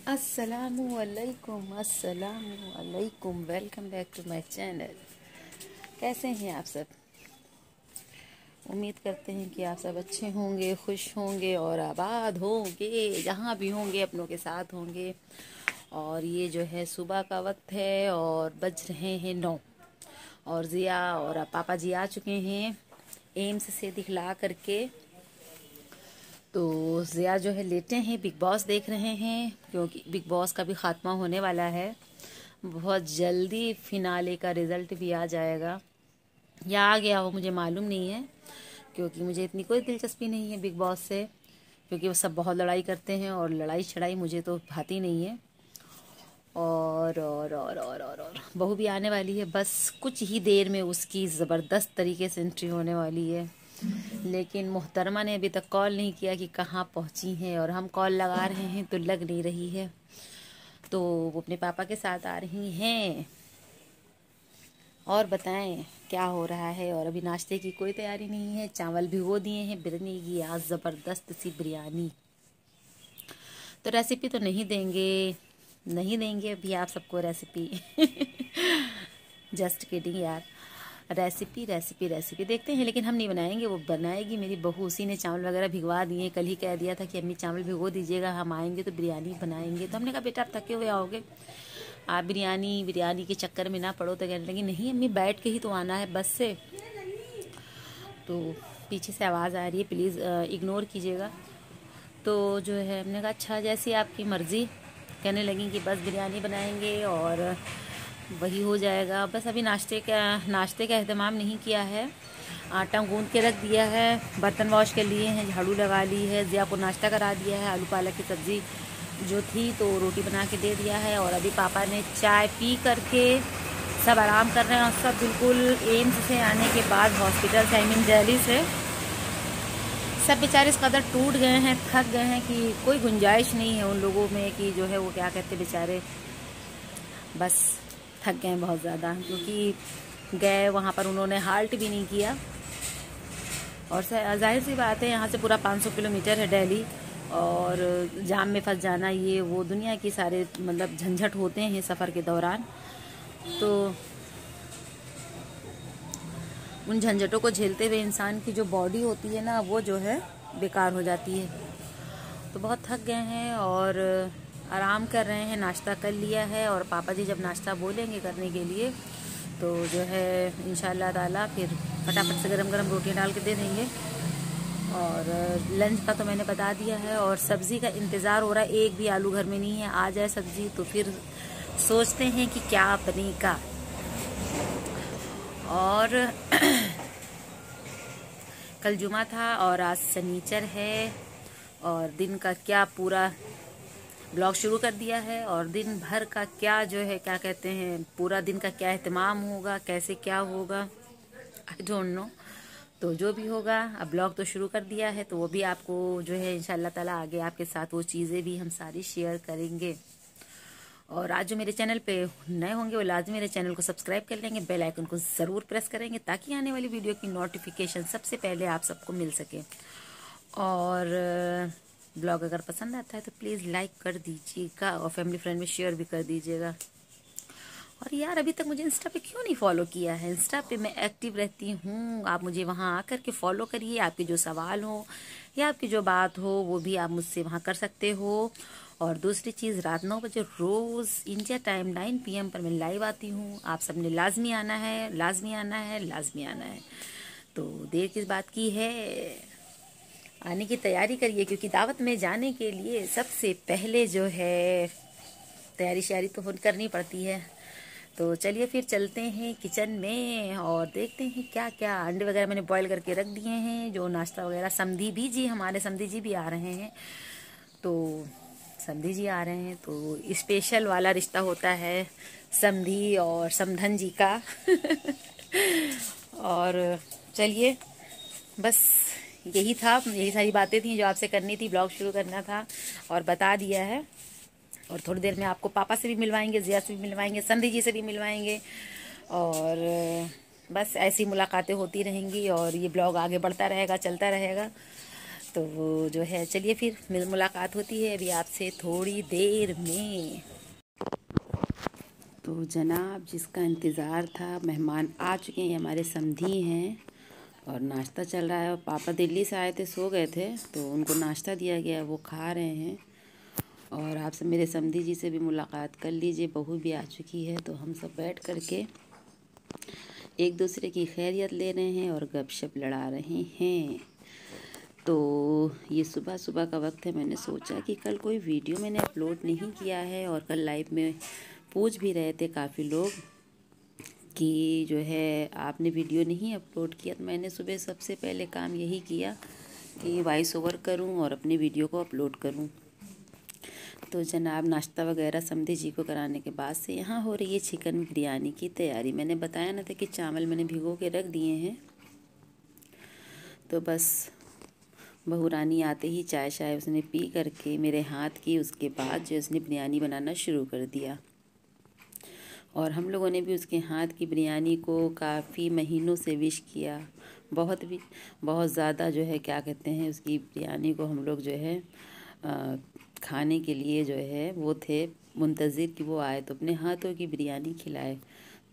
अस्सलामुअलैकुम welcome back to my channel. कैसे हैं आप सब? उम्मीद करते हैं कि आप सब अच्छे होंगे, खुश होंगे और आबाद होंगे, जहाँ भी होंगे अपनों के साथ होंगे। और ये जो है सुबह का वक्त है और बज रहे हैं 9 और ज़िया और पापा जी आ चुके हैं एम्स से दिखला करके। तो ज़िया जो है लेटे हैं, बिग बॉस देख रहे हैं क्योंकि बिग बॉस का भी ख़ात्मा होने वाला है। बहुत जल्दी फिनाले का रिज़ल्ट भी आ जाएगा या आ गया हो, मुझे मालूम नहीं है क्योंकि मुझे इतनी कोई दिलचस्पी नहीं है बिग बॉस से, क्योंकि वो सब बहुत लड़ाई करते हैं और लड़ाई छड़ाई मुझे तो भाती नहीं है। और बहू भी आने वाली है, बस कुछ ही देर में उसकी ज़बरदस्त तरीके से एंट्री होने वाली है। लेकिन मोहतरमा ने अभी तक कॉल नहीं किया कि कहाँ पहुँची हैं, और हम कॉल लगा रहे हैं तो लग नहीं रही है। तो वो अपने पापा के साथ आ रही हैं। और बताएं क्या हो रहा है? और अभी नाश्ते की कोई तैयारी नहीं है, चावल भिगो दिए हैं, बिरयानी की आज ज़बरदस्त सी बिरयानी। तो रेसिपी तो नहीं देंगे अभी आप सबको रेसिपी जस्ट किडिंग यार। रेसिपी देखते हैं, लेकिन हम नहीं बनाएंगे, वो बनाएगी मेरी बहू। उसी ने चावल वगैरह भिगवा दिए, कल ही कह दिया था कि अम्मी चावल भिगो दीजिएगा, हम आएंगे तो बिरयानी बनाएंगे। तो हमने कहा बेटा आप थके हुए आओगे, आप बिरयानी के चक्कर में ना पड़ो। तो कहने लगी नहीं अम्मी बैठ के ही तो आना है बस से। तो पीछे से आवाज़ आ रही है, प्लीज़ इग्नोर कीजिएगा। तो जो है हमने कहा अच्छा जैसी आपकी मर्ज़ी। कहने लगी कि बस बिरयानी बनाएंगे और वही हो जाएगा। बस अभी नाश्ते का एहतमाम नहीं किया है, आटा गूंद के रख दिया है, बर्तन वॉश कर लिए हैं, झाड़ू लगा ली है, ज़िया को नाश्ता करा दिया है, आलू पालक की सब्ज़ी जो थी तो रोटी बना के दे दिया है। और अभी पापा ने चाय पी करके सब आराम कर रहे हैं, और सब बिल्कुल एम्स से आने के बाद हॉस्पिटल से, आई मीन दिल्ली से, सब बेचारे इस कदर टूट गए हैं, थक गए हैं कि कोई गुंजाइश नहीं है उन लोगों में कि जो है वो क्या कहते बेचारे, बस थक गए हैं बहुत ज़्यादा। क्योंकि गए वहाँ पर उन्होंने हाल्ट भी नहीं किया, और जाहिर सी बात है यहाँ से पूरा 500 किलोमीटर है दिल्ली, और जाम में फंस जाना, ये वो दुनिया की सारे मतलब झंझट होते हैं सफ़र के दौरान। तो उन झंझटों को झेलते हुए इंसान की जो बॉडी होती है ना, वो जो है बेकार हो जाती है। तो बहुत थक गए हैं और आराम कर रहे हैं, नाश्ता कर लिया है। और पापा जी जब नाश्ता बोलेंगे करने के लिए तो जो है इंशाल्लाह ताला फिर फटाफट से गरम गरम रोटियां डाल के दे देंगे। और लंच का तो मैंने बता दिया है, और सब्ज़ी का इंतज़ार हो रहा है। एक भी आलू घर में नहीं है, आ जाए सब्ज़ी तो फिर सोचते हैं कि क्या बनेगा। और कल जुमा था और आज शनिचर है, और दिन का क्या पूरा ब्लॉग शुरू कर दिया है, और दिन भर का क्या जो है क्या कहते हैं पूरा दिन का क्या एहतमाम होगा, कैसे क्या होगा, आई डोंट नो। तो जो भी होगा, अब ब्लॉग तो शुरू कर दिया है तो वो भी आपको जो है इंशाल्लाह ताला आगे आपके साथ वो चीज़ें भी हम सारी शेयर करेंगे। और आज जो मेरे चैनल पे नए होंगे वो लाजमी मेरे चैनल को सब्सक्राइब कर लेंगे, बेल आइकन को ज़रूर प्रेस करेंगे ताकि आने वाली वीडियो की नोटिफिकेशन सबसे पहले आप सबको मिल सके। और ब्लॉग अगर पसंद आता है तो प्लीज़ लाइक कर दीजिएगा और फैमिली फ्रेंड में शेयर भी कर दीजिएगा। और यार अभी तक मुझे इंस्टा पे क्यों नहीं फॉलो किया है? इंस्टा पे मैं एक्टिव रहती हूँ, आप मुझे वहाँ आकर के फॉलो करिए। आपके जो सवाल हो या आपकी जो बात हो वो भी आप मुझसे वहाँ कर सकते हो। और दूसरी चीज़, रात 9 बजे रोज़ इंडिया टाइम 9 PM पर मैं लाइव आती हूँ। आप सब ने लाजमी आना है। तो देर किस बात की है, आने की तैयारी करिए, क्योंकि दावत में जाने के लिए सबसे पहले जो है तैयारी श्यारी तो करनी पड़ती है। तो चलिए फिर चलते हैं किचन में और देखते हैं क्या क्या। अंडे वगैरह मैंने बॉईल करके रख दिए हैं, जो नाश्ता वगैरह। हमारे समधी जी भी आ रहे हैं, तो समधी जी आ रहे हैं तो स्पेशल वाला रिश्ता होता है समधी और समधन जी का और चलिए बस यही था, यही सारी बातें थी जो आपसे करनी थी। ब्लॉग शुरू करना था और बता दिया है। और थोड़ी देर में आपको पापा से भी मिलवाएंगे, ज़िया से भी मिलवाएंगे, संधी जी से भी मिलवाएंगे, और बस ऐसी मुलाकातें होती रहेंगी और ये ब्लॉग आगे बढ़ता रहेगा, चलता रहेगा। तो वो जो है चलिए फिर मुलाकात होती है अभी आपसे थोड़ी देर में। तो जनाब जिसका इंतज़ार था, मेहमान आ चुके हैं, हमारे समधी हैं और नाश्ता चल रहा है। और पापा दिल्ली से आए थे, सो गए थे, तो उनको नाश्ता दिया गया, वो खा रहे हैं। और आपसे मेरे समधी जी से भी मुलाकात कर लीजिए, बहू भी आ चुकी है। तो हम सब बैठ करके एक दूसरे की खैरियत ले रहे हैं और गपशप लड़ा रहे हैं। तो ये सुबह सुबह का वक्त है। मैंने सोचा कि कल कोई वीडियो मैंने अपलोड नहीं किया है, और कल लाइव में पूछ भी रहे थे काफ़ी लोग कि जो है आपने वीडियो नहीं अपलोड किया। तो मैंने सुबह सबसे पहले काम यही किया कि वॉइस ओवर करूं और अपनी वीडियो को अपलोड करूं। तो जनाब नाश्ता वगैरह समधी जी को कराने के बाद से यहाँ हो रही है चिकन बिरयानी की तैयारी। मैंने बताया ना था कि चावल मैंने भिगो के रख दिए हैं। तो बस बहू रानी आते ही चाय शाय उसने पी करके मेरे हाथ की, उसके बाद जो उसने बिरयानी बनाना शुरू कर दिया। और हम लोगों ने भी उसके हाथ की बिरयानी को काफ़ी महीनों से विश किया। बहुत ज़्यादा जो है क्या कहते हैं, उसकी बिरयानी को हम लोग जो है खाने के लिए जो है वो थे मुंतज़िर कि वो आए तो अपने हाथों की बिरयानी खिलाए।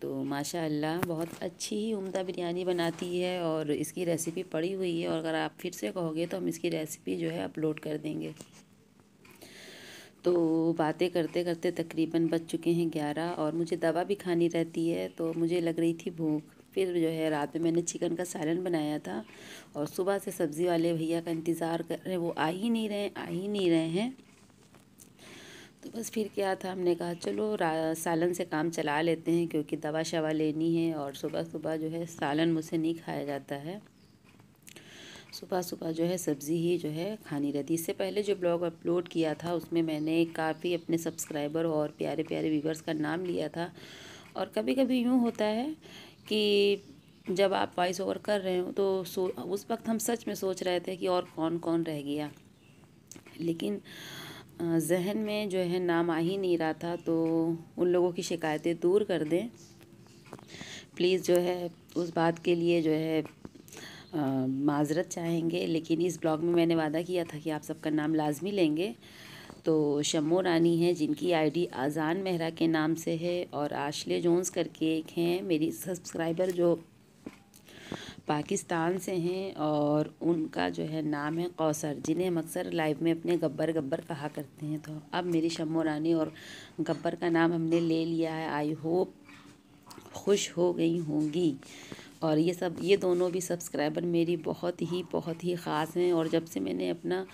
तो माशाअल्लाह बहुत अच्छी ही उम्दा बिरयानी बनाती है, और इसकी रेसिपी पड़ी हुई है, और अगर आप फिर से कहोगे तो हम इसकी रेसिपी जो है अपलोड कर देंगे। तो बातें करते करते तकरीबन बज चुके हैं 11, और मुझे दवा भी खानी रहती है, तो मुझे लग रही थी भूख। फिर जो है रात में मैंने चिकन का सालन बनाया था, और सुबह से सब्ज़ी वाले भैया का इंतज़ार कर रहे हैं, वो आ ही नहीं रहे हैं। तो बस फिर क्या था, हमने कहा चलो सालन से काम चला लेते हैं, क्योंकि दवा शवा लेनी है, और सुबह सुबह जो है सालन मुझसे नहीं खाया जाता है। सुबह सुबह जो है सब्ज़ी ही जो है खानी रहती। इससे पहले जो ब्लॉग अपलोड किया था उसमें मैंने काफ़ी अपने सब्सक्राइबर और प्यारे प्यारे व्यूवर्स का नाम लिया था। और कभी कभी यूँ होता है कि जब आप वॉइस ओवर कर रहे हो तो उस वक्त हम सच में सोच रहे थे कि और कौन कौन रह गया, लेकिन जहन में जो है नाम आ ही नहीं रहा था। तो उन लोगों की शिकायतें दूर कर दें प्लीज़, जो है उस बात के लिए जो है माज़रत चाहेंगे। लेकिन इस ब्लॉग में मैंने वादा किया था कि आप सबका नाम लाजमी लेंगे। तो शम्मो रानी है जिनकी आईडी आज़ान मेहरा के नाम से है, और आशले जोन्स करके एक हैं मेरी सब्सक्राइबर जो पाकिस्तान से हैं, और उनका जो है नाम है कौसर, जिन्हें हम अक्सर लाइव में अपने गब्बर गब्बर कहा करते हैं। तो अब मेरी शम्मो रानी और गब्बर का नाम हमने ले लिया है। आई होप खुश हो गई होंगी। और ये दोनों भी सब्सक्राइबर मेरी बहुत ही ख़ास हैं, और जब से मैंने अपना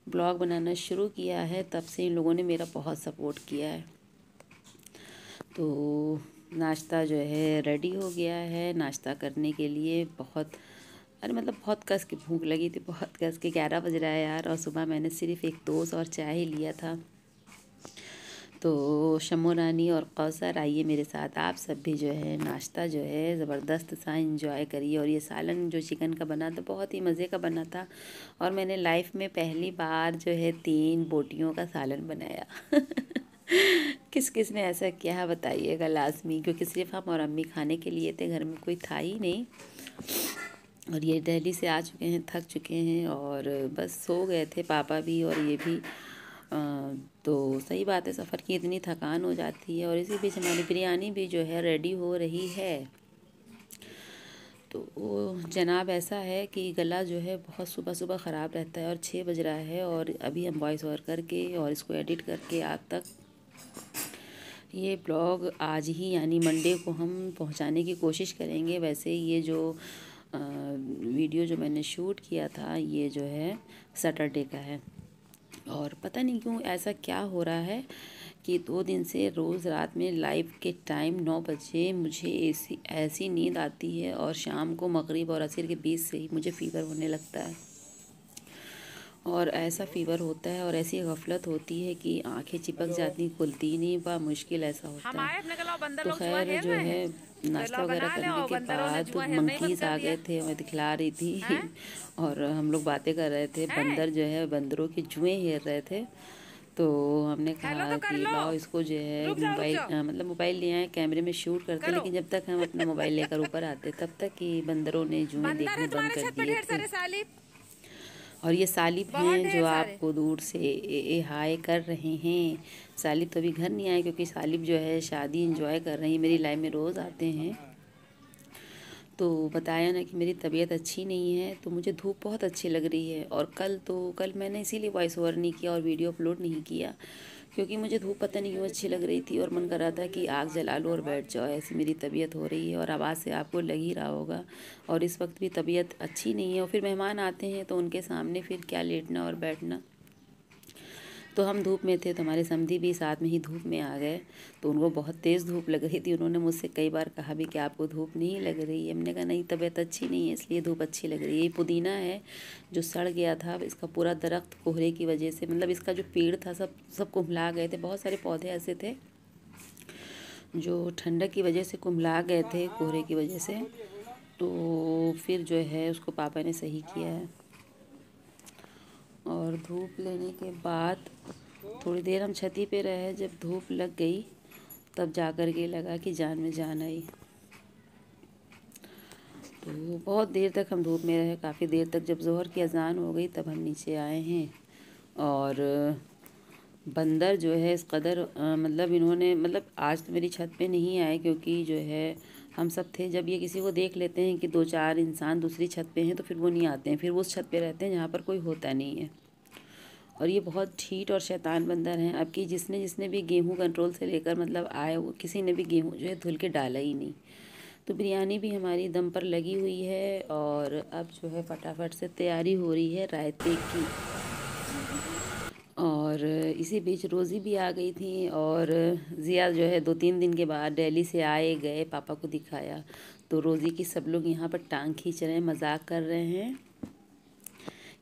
ब्लॉग बनाना शुरू किया है तब से इन लोगों ने मेरा बहुत सपोर्ट किया है। तो नाश्ता जो है रेडी हो गया है। नाश्ता करने के लिए बहुत कस के भूख लगी थी, बहुत कस के 11 बज रहा है यार, और सुबह मैंने सिर्फ एक टोस्ट और चाय ही लिया था। तो शम्मो रानी और कौसर आइए मेरे साथ, आप सब भी जो है नाश्ता जो है ज़बरदस्त सा इंजॉय करिए। और ये सालन जो चिकन का बना था बहुत ही मज़े का बना था, और मैंने लाइफ में पहली बार जो है 3 बोटियों का सालन बनाया। किस किस ने ऐसा किया बताइएगा लाजमी, क्योंकि सिर्फ हम और अम्मी खाने के लिए थे, घर में कोई था ही नहीं। और ये दिल्ली से आ चुके हैं, थक चुके हैं, और बस सो गए थे पापा भी और ये भी। तो सही बात है, सफ़र की इतनी थकान हो जाती है। और इसी बीच हमारी बिरयानी भी जो है रेडी हो रही है। तो जनाब ऐसा है कि गला जो है बहुत सुबह सुबह ख़राब रहता है, और 6 बज रहा है, और अभी हम वॉइस ओवर करके और इसको एडिट करके आप तक ये ब्लॉग आज ही यानी मंडे को हम पहुंचाने की कोशिश करेंगे। वैसे ये जो वीडियो जो मैंने शूट किया था ये जो है सैटरडे का है, और पता नहीं क्यों ऐसा क्या हो रहा है कि 2 दिन से रोज़ रात में लाइव के टाइम 9 बजे मुझे ऐसी नींद आती है, और शाम को मगरिब और असर के बीच से ही मुझे फ़ीवर होने लगता है। और ऐसा फ़ीवर होता है और ऐसी गफलत होती है कि आंखें चिपक जाती, खुलती नहीं, बड़ा मुश्किल ऐसा होता है। तो खैर जो है नाश्ता वगैरह करने के बाद मंकीज़ आ गए थे, मैं दिखला रही थी और हम लोग बातें कर रहे थे। बंदर जो है बंदरों के जुएं हेर रहे थे। तो हमने कहा कि लाओ इसको जो है मोबाइल ले आए, कैमरे में शूट करते। लेकिन जब तक हम अपना मोबाइल लेकर ऊपर आते तब तक ही बंदरों ने जुएं देखने बंद कर दिए थे। और ये सालिब हैं जो आपको दूर से हाय कर रहे हैं। सालिब तो अभी घर नहीं आए क्योंकि सालिब जो है शादी एंजॉय कर रही है, मेरी लाइफ में रोज़ आते हैं। तो बताया ना कि मेरी तबीयत अच्छी नहीं है, तो मुझे धूप बहुत अच्छी लग रही है। और कल मैंने इसीलिए वॉइस ओवर नहीं किया और वीडियो अपलोड नहीं किया, क्योंकि मुझे धूप पता नहीं क्यों अच्छी लग रही थी और मन कर रहा था कि आग जला लो और बैठ जाओ। ऐसी मेरी तबीयत हो रही है और आवाज़ से आपको लग ही रहा होगा। और इस वक्त भी तबीयत अच्छी नहीं है और फिर मेहमान आते हैं तो उनके सामने फिर क्या लेटना और बैठना। तो हम धूप में थे तो हमारे समधी भी साथ में ही धूप में आ गए, तो उनको बहुत तेज़ धूप लग रही थी। उन्होंने मुझसे कई बार कहा भी कि आपको धूप नहीं लग रही है। हमने कहा नहीं, तबीयत अच्छी नहीं है इसलिए धूप अच्छी लग रही है। ये पुदीना है जो सड़ गया था, इसका पूरा दरख्त कोहरे की वजह से, मतलब इसका जो पेड़ था सब कुम्भला गए थे। बहुत सारे पौधे ऐसे थे जो ठंडक की वजह से कुम्भला गए थे, कोहरे की वजह से। तो फिर जो है उसको पापा ने सही किया है। और धूप लेने के बाद थोड़ी देर हम छती पे रहे, जब धूप लग गई तब जा कर के लगा कि जान में जान आई। तो बहुत देर तक हम धूप में रहे, काफ़ी देर तक। जब ज़ोहर की अज़ान हो गई तब हम नीचे आए हैं। और बंदर जो है इस कदर मतलब इन्होंने, मतलब आज तो मेरी छत पे नहीं आए क्योंकि जो है हम सब थे। जब ये किसी को देख लेते हैं कि 2-4 इंसान दूसरी छत पे हैं तो फिर वो नहीं आते हैं, फिर वो उस छत पे रहते हैं जहाँ पर कोई होता नहीं है। और ये बहुत ढीठ और शैतान बंदर हैं। अब कि जिसने भी गेहूं कंट्रोल से लेकर मतलब आए, वो किसी ने भी गेहूं जो है धुल के डाला ही नहीं। तो बिरयानी भी हमारी दम पर लगी हुई है और अब जो है फटाफट से तैयारी हो रही है रायते की। और इसी बीच रोज़ी भी आ गई थी और ज़िया जो है 2-3 दिन के बाद दिल्ली से आए गए, पापा को दिखाया। तो रोज़ी की सब लोग यहाँ पर टांग खींच रहे हैं, मजाक कर रहे हैं।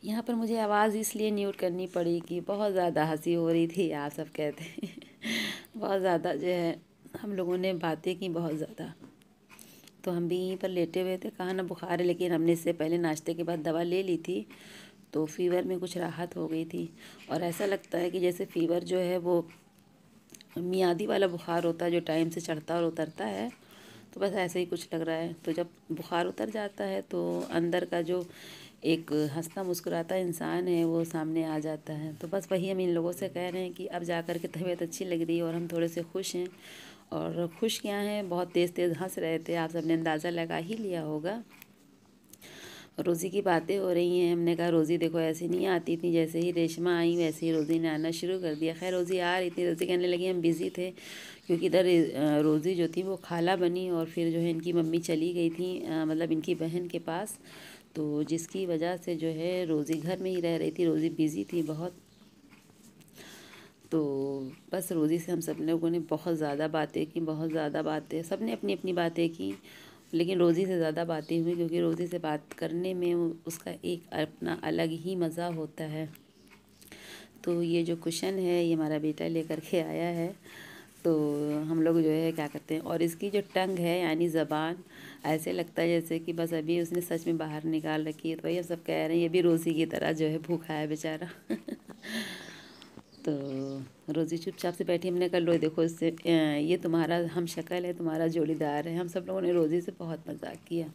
यहाँ पर मुझे आवाज़ इसलिए म्यूट करनी पड़ी कि बहुत ज़्यादा हंसी हो रही थी, आप सब कहते हैं। बहुत ज़्यादा जो है हम लोगों ने बातें की, बहुत ज़्यादा। तो हम भी यहीं पर लेटे हुए थे, कहा ना बुखार है, लेकिन हमने इससे पहले नाश्ते के बाद दवा ले ली थी तो फीवर में कुछ राहत हो गई थी। और ऐसा लगता है कि जैसे फ़ीवर जो है वो मियादी वाला बुखार होता है जो टाइम से चढ़ता और उतरता है, तो बस ऐसे ही कुछ लग रहा है। तो जब बुखार उतर जाता है तो अंदर का जो एक हंसता मुस्कुराता इंसान है वो सामने आ जाता है। तो बस वही हम इन लोगों से कह रहे हैं कि अब जा कर के तबीयत अच्छी लग रही है और हम थोड़े से खुश हैं। और खुश क्या हैं, बहुत तेज़ तेज़ हंस रहे थे, आप सबने अंदाज़ा लगा ही लिया होगा। रोज़ी की बातें हो रही हैं। हमने कहा रोज़ी देखो ऐसे नहीं आती थी, जैसे ही रेशमा आई वैसे ही रोज़ी ने आना शुरू कर दिया। खैर रोज़ी आ रही थी, रोज़ी कहने लगी हम बिज़ी थे क्योंकि इधर रोज़ी जो थी वो खाला बनी और फिर जो है इनकी मम्मी चली गई थी मतलब इनकी बहन के पास। तो जिसकी वजह से जो है रोज़ी घर में ही रह रही थी, रोज़ी बिज़ी थी बहुत। तो बस रोज़ी से हम सब लोगों ने बहुत ज़्यादा बातें की, बहुत ज़्यादा बातें, सब ने अपनी अपनी बातें की, लेकिन रोज़ी से ज़्यादा बातें हुई क्योंकि रोज़ी से बात करने में उसका एक अपना अलग ही मज़ा होता है। तो ये जो कुशन है ये हमारा बेटा लेकर के आया है। तो हम लोग जो है क्या करते हैं, और इसकी जो टंग है यानी ज़बान, ऐसे लगता है जैसे कि बस अभी उसने सच में बाहर निकाल रखी है। तो वही हम सब कह रहे हैं ये भी रोज़ी की तरह जो है भूखा है बेचारा। तो रोज़ी चुपचाप से बैठी, हमने कहा लो देखो इससे ये तुम्हारा हम शक्ल है, तुम्हारा जोड़ीदार है। हम सब लोगों ने रोज़ी से बहुत मजाक किया।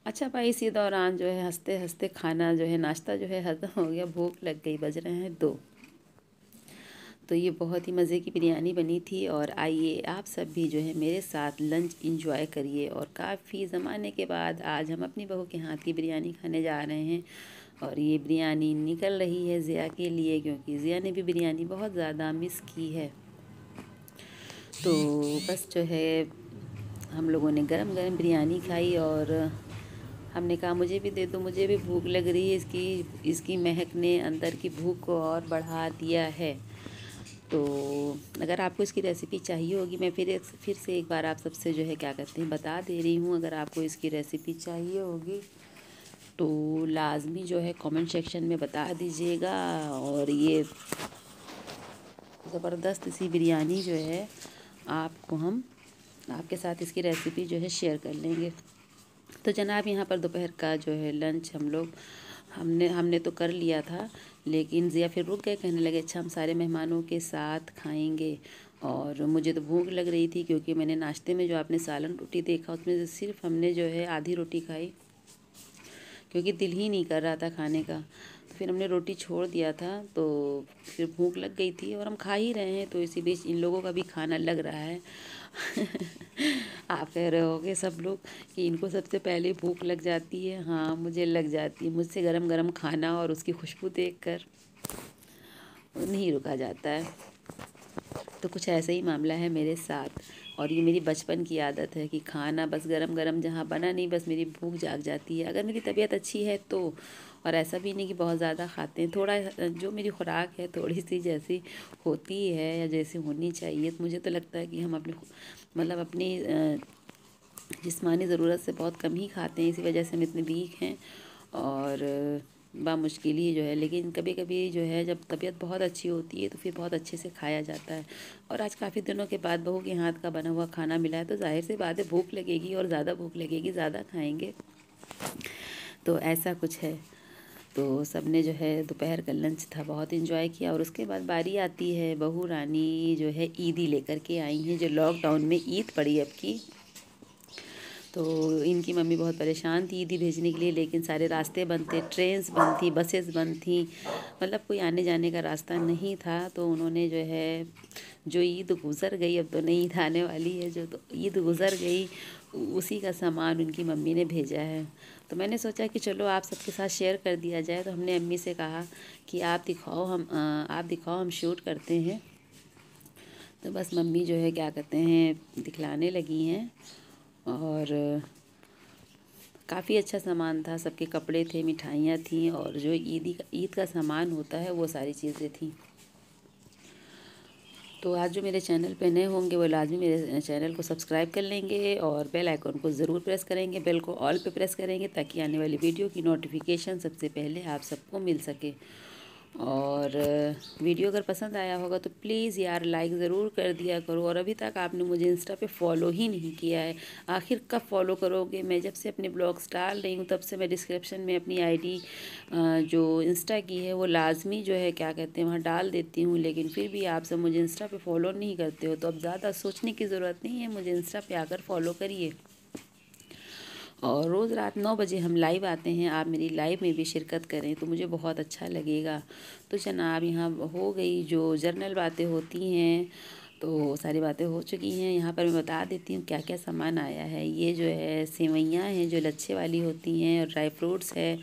अच्छा भाई, इसी दौरान जो है हंसते हंसते खाना जो है नाश्ता जो है ख़त्म हो गया, भूख लग गई, बज रहे हैं 2। तो ये बहुत ही मज़े की बिरयानी बनी थी। और आइए आप सब भी जो है मेरे साथ लंच एंजॉय करिए। और काफ़ी ज़माने के बाद आज हम अपनी बहू के हाथ की बिरयानी खाने जा रहे हैं। और ये बिरयानी निकल रही है ज़िया के लिए क्योंकि ज़िया ने भी बिरयानी बहुत ज़्यादा मिस की है। तो बस जो है हम लोगों ने गरम गरम बिरयानी खाई और हमने कहा मुझे भी दे दो, मुझे भी भूख लग रही है। इसकी महक ने अंदर की भूख को और बढ़ा दिया है। तो अगर आपको इसकी रेसिपी चाहिए होगी, मैं फिर से एक बार आप सबसे जो है क्या कहते हैं बता दे रही हूँ। अगर आपको इसकी रेसिपी चाहिए होगी तो लाजमी जो है कमेंट सेक्शन में बता दीजिएगा। और ये ज़बरदस्त सी बिरयानी जो है आपको हम आपके साथ इसकी रेसिपी जो है शेयर कर लेंगे। तो जनाब यहाँ पर दोपहर का जो है लंच हमने तो कर लिया था, लेकिन ज़िया फिर रुक गए, कहने लगे अच्छा हम सारे मेहमानों के साथ खाएंगे। और मुझे तो भूख लग रही थी क्योंकि मैंने नाश्ते में जो आपने सालन रोटी देखा उसमें से सिर्फ हमने जो है आधी रोटी खाई क्योंकि दिल ही नहीं कर रहा था खाने का। फिर हमने रोटी छोड़ दिया था, तो फिर भूख लग गई थी और हम खा ही रहे हैं, तो इसी बीच इन लोगों का भी खाना लग रहा है। आप कह रहे होगे सब लोग कि इनको सबसे पहले भूख लग जाती है। हाँ, मुझे लग जाती है। मुझसे गरम गरम खाना और उसकी खुशबू देखकर नहीं रुका जाता है। तो कुछ ऐसा ही मामला है मेरे साथ, और ये मेरी बचपन की आदत है कि खाना बस गरम गरम जहाँ बना नहीं, बस मेरी भूख जाग जाती है। अगर मेरी तबीयत अच्छी है तो, और ऐसा भी नहीं कि बहुत ज़्यादा खाते हैं, थोड़ा जो मेरी खुराक है थोड़ी सी जैसी होती है या जैसी होनी चाहिए, तो मुझे तो लगता है कि हम अपनी मतलब अपनी जिस्मानी ज़रूरत से बहुत कम ही खाते हैं, इसी वजह से हम इतने वीक हैं और बामुश्किल ही जो है। लेकिन कभी कभी जो है जब तबीयत बहुत अच्छी होती है तो फिर बहुत अच्छे से खाया जाता है। और आज काफ़ी दिनों के बाद बहू के हाथ का बना हुआ खाना मिला है, तो जाहिर सी बात है भूख लगेगी और ज़्यादा भूख लगेगी, ज़्यादा खाएंगे। तो ऐसा कुछ है। तो सब ने जो है दोपहर का लंच था बहुत इन्जॉय किया, और उसके बाद बारी आती है बहू रानी जो है ईदी लेकर के आई हैं, जो लॉकडाउन में ईद पड़ी अब की। तो इनकी मम्मी बहुत परेशान थी ईदी भेजने के लिए, लेकिन सारे रास्ते बंद थे, ट्रेन्स बंद थी, बसेस बंद थी, मतलब कोई आने जाने का रास्ता नहीं था। तो उन्होंने जो है जो ईद गुज़र गई, अब तो नई ईद आने वाली है, जो तो ईद गुज़र गई उसी का सामान उनकी मम्मी ने भेजा है। तो मैंने सोचा कि चलो आप सबके साथ शेयर कर दिया जाए। तो हमने अम्मी से कहा कि आप दिखाओ हम शूट करते हैं। तो बस मम्मी जो है क्या कहते हैं दिखलाने लगी हैं, और काफ़ी अच्छा सामान था, सबके कपड़े थे, मिठाइयाँ थीं, और जो ईद का सामान होता है वो सारी चीज़ें थीं। तो आज जो मेरे चैनल पे नए होंगे वो लाजमी मेरे चैनल को सब्सक्राइब कर लेंगे और बेल आइकॉन को ज़रूर प्रेस करेंगे, बेल को ऑल पे प्रेस करेंगे, ताकि आने वाली वीडियो की नोटिफिकेशन सबसे पहले आप सबको मिल सके। और वीडियो अगर पसंद आया होगा तो प्लीज़ यार लाइक ज़रूर कर दिया करो। और अभी तक आपने मुझे इंस्टा पे फॉलो ही नहीं किया है, आखिर कब फॉलो करोगे? मैं जब से अपने ब्लॉग्स डाल रही हूँ तब से मैं डिस्क्रिप्शन में अपनी आईडी जो इंस्टा की है वो लाजमी जो है क्या कहते हैं वहाँ डाल देती हूँ, लेकिन फिर भी आप सब मुझे इंस्टा पे फॉलो नहीं करते हो। तो अब ज़्यादा सोचने की ज़रूरत नहीं है, मुझे इंस्टा पे आकर फॉलो करिए। और रोज़ रात 9 बजे हम लाइव आते हैं, आप मेरी लाइव में भी शिरकत करें तो मुझे बहुत अच्छा लगेगा। तो जनाब यहाँ हो गई जो जर्नल बातें होती हैं, तो सारी बातें हो चुकी हैं। यहाँ पर मैं बता देती हूँ क्या क्या सामान आया है। ये जो है सेवइयाँ हैं जो लच्छे वाली होती हैं, और ड्राई फ्रूट्स है,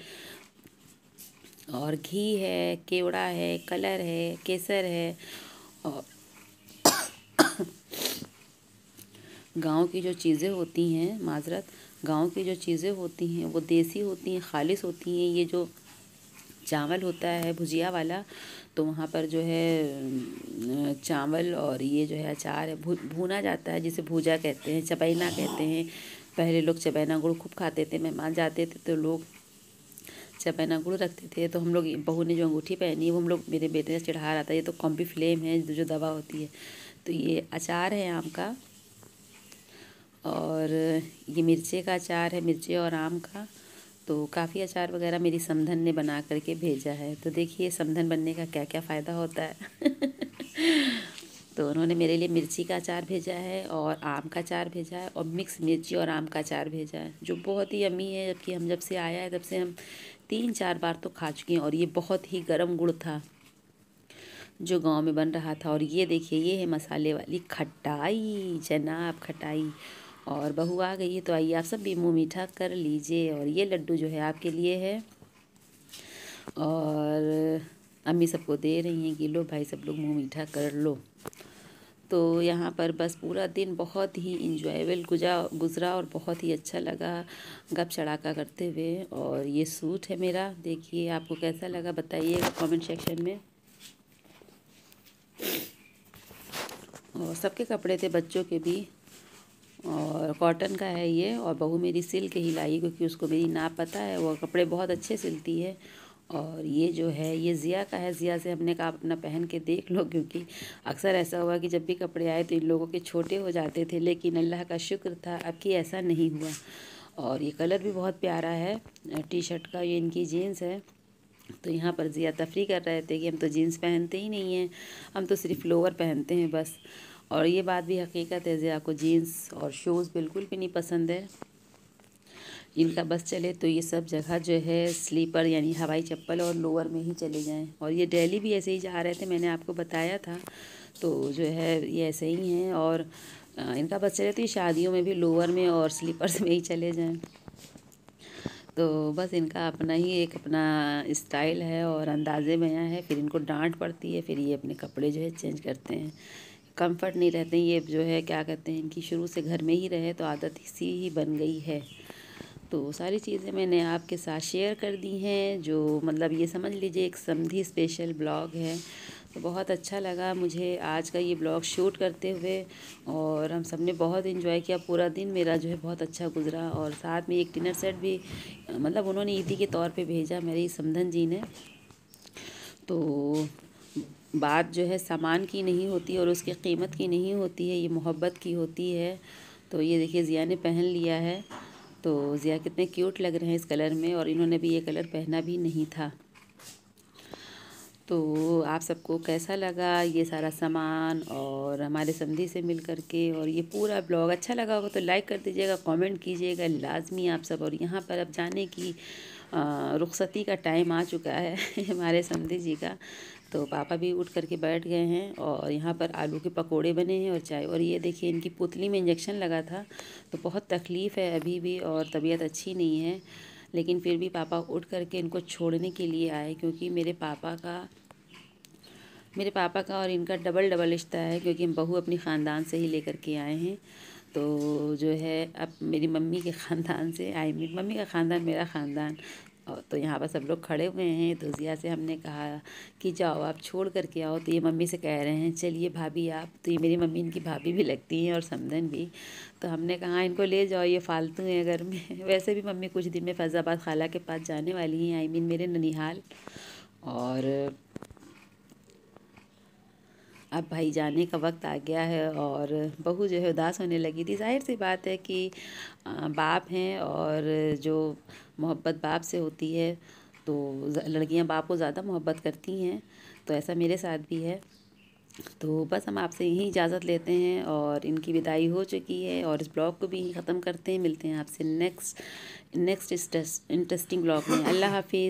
और घी है, केवड़ा है, कलर है, केसर है, और गांव की जो चीज़ें होती हैं, माजरत, गांव की जो चीज़ें होती हैं वो देसी होती हैं, खालिस होती हैं। ये जो चावल होता है भुजिया वाला, तो वहाँ पर जो है चावल और ये जो है अचार है भूना जाता है, जिसे भूजा कहते हैं, चबैना कहते हैं। पहले लोग चबैना गुड़ खूब खाते थे, मेहमान जाते थे तो लोग चबैना गुड़ रखते थे। तो हम लोग बहू ने जो अंगूठी पहनी है वो हम लोग मेरे बेटे ने चढ़ा रहा था। ये तो कॉम्पी फ्लेम है जो दवा होती है। तो ये अचार है आम का, और ये मिर्चे का अचार है, मिर्चे और आम का। तो काफ़ी अचार वगैरह मेरी समधन ने बना करके भेजा है। तो देखिए समधन बनने का क्या क्या फ़ायदा होता है। तो उन्होंने मेरे लिए मिर्ची का अचार भेजा है और आम का अचार भेजा है, और मिक्स मिर्ची और आम का अचार भेजा है, जो बहुत ही यम्मी है। जबकि हम जब से आया है तब से हम 3-4 बार तो खा चुके हैं, और ये बहुत ही गर्म गुड़ था जो गांव में बन रहा था। और ये देखिए ये है मसाले वाली खटाई, जनाब खटाई। और बहू आ गई है तो आइए आप सब भी मुँह मीठा कर लीजिए। और ये लड्डू जो है आपके लिए है, और अम्मी सबको दे रही हैं कि लो भाई सब लोग मुँह मीठा कर लो। तो यहाँ पर बस पूरा दिन बहुत ही इंजॉयबल गुज़रा और बहुत ही अच्छा लगा गप चढ़ाका करते हुए। और ये सूट है मेरा, देखिए आपको कैसा लगा बताइएगा कमेंट सेक्शन में। और सबके कपड़े थे, बच्चों के भी, और कॉटन का है ये। और बहू मेरी सिल के ही लाई, क्योंकि उसको मेरी नाप पता है, वो कपड़े बहुत अच्छे सिलती है। और ये जो है ये ज़िया का है, ज़िया से हमने कहा अपना पहन के देख लो, क्योंकि अक्सर ऐसा हुआ कि जब भी कपड़े आए तो इन लोगों के छोटे हो जाते थे, लेकिन अल्लाह का शुक्र था अब कि ऐसा नहीं हुआ। और ये कलर भी बहुत प्यारा है टी शर्ट का, ये इनकी जीन्स है। तो यहाँ पर ज़िया तफरी कर रहे थे कि हम तो जीन्स पहनते ही नहीं हैं, हम तो सिर्फ लोअर पहनते हैं बस। और ये बात भी हकीकत है, ज़िया को जीन्स और शूज़ बिल्कुल भी नहीं पसंद है। इनका बस चले तो ये सब जगह जो है स्लीपर यानी हवाई चप्पल और लोअर में ही चले जाएं। और ये दिल्ली भी ऐसे ही जा रहे थे, मैंने आपको बताया था। तो जो है ये ऐसे ही हैं। और इनका बस चले तो ये शादियों में भी लोअर में और स्लीपर्स में ही चले जाएं। तो बस इनका अपना ही एक अपना स्टाइल है और अंदाज़े बयां है। फिर इनको डांट पड़ती है, फिर ये अपने कपड़े जो है चेंज करते हैं। कंफर्ट नहीं रहते हैं ये, जो है क्या कहते हैं, इनकी शुरू से घर में ही रहे तो आदत इसी ही बन गई है। तो सारी चीज़ें मैंने आपके साथ शेयर कर दी हैं, जो मतलब ये समझ लीजिए एक समधी स्पेशल ब्लॉग है। तो बहुत अच्छा लगा मुझे आज का ये ब्लॉग शूट करते हुए, और हम सब ने बहुत इन्जॉय किया। पूरा दिन मेरा जो है बहुत अच्छा गुजरा। और साथ में एक डिनर सेट भी मतलब उन्होंने ईदी के तौर पे भेजा मेरी समधन जी ने। तो बात जो है सामान की नहीं होती और उसकी कीमत की नहीं होती है, ये मोहब्बत की होती है। तो ये देखिए ज़िया ने पहन लिया है। तो ज़िया कितने क्यूट लग रहे हैं इस कलर में, और इन्होंने भी ये कलर पहना भी नहीं था। तो आप सबको कैसा लगा ये सारा सामान और हमारे समधी से मिल कर के, और ये पूरा ब्लॉग अच्छा लगा होगा तो लाइक कर दीजिएगा, कमेंट कीजिएगा लाजमी आप सब। और यहाँ पर अब जाने की रुखसती का टाइम आ चुका है हमारे समधी जी का। तो पापा भी उठ करके बैठ गए हैं, और यहाँ पर आलू के पकोड़े बने हैं और चाय। और ये देखिए इनकी पुतली में इंजेक्शन लगा था, तो बहुत तकलीफ़ है अभी भी और तबीयत अच्छी नहीं है। लेकिन फिर भी पापा उठ करके इनको छोड़ने के लिए आए, क्योंकि मेरे पापा का और इनका डबल डबल रिश्ता है, क्योंकि हम बहू अपनी ख़ानदान से ही लेकर के आए हैं। तो जो है अब मेरी मम्मी के ख़ानदान से आई, मेरी मम्मी का ख़ानदान मेरा ख़ानदान। और तो यहाँ पर सब लोग खड़े हुए हैं। तो ज़िया से हमने कहा कि जाओ आप छोड़ करके आओ। तो ये मम्मी से कह रहे हैं चलिए भाभी आप, तो ये मेरी मम्मी इनकी भाभी भी लगती हैं और समधन भी। तो हमने कहा इनको ले जाओ, ये फालतू हैं घर में वैसे भी मम्मी कुछ दिन में फैज़ाबाद खाला के पास जाने वाली हैं, आई मीन मेरे ननिहाल। और अब भाई जाने का वक्त आ गया है, और बहू जो है उदास होने लगी थी। जाहिर सी बात है कि बाप हैं, और जो मोहब्बत बाप से होती है तो लड़कियां बाप को ज़्यादा मोहब्बत करती हैं। तो ऐसा मेरे साथ भी है। तो बस हम आपसे यही इजाज़त लेते हैं, और इनकी विदाई हो चुकी है, और इस ब्लॉग को भी यहीं ख़त्म करते हैं। मिलते हैं आपसे नेक्स्ट इंटरेस्टिंग ब्लॉग में। अल्लाह हाफिज़।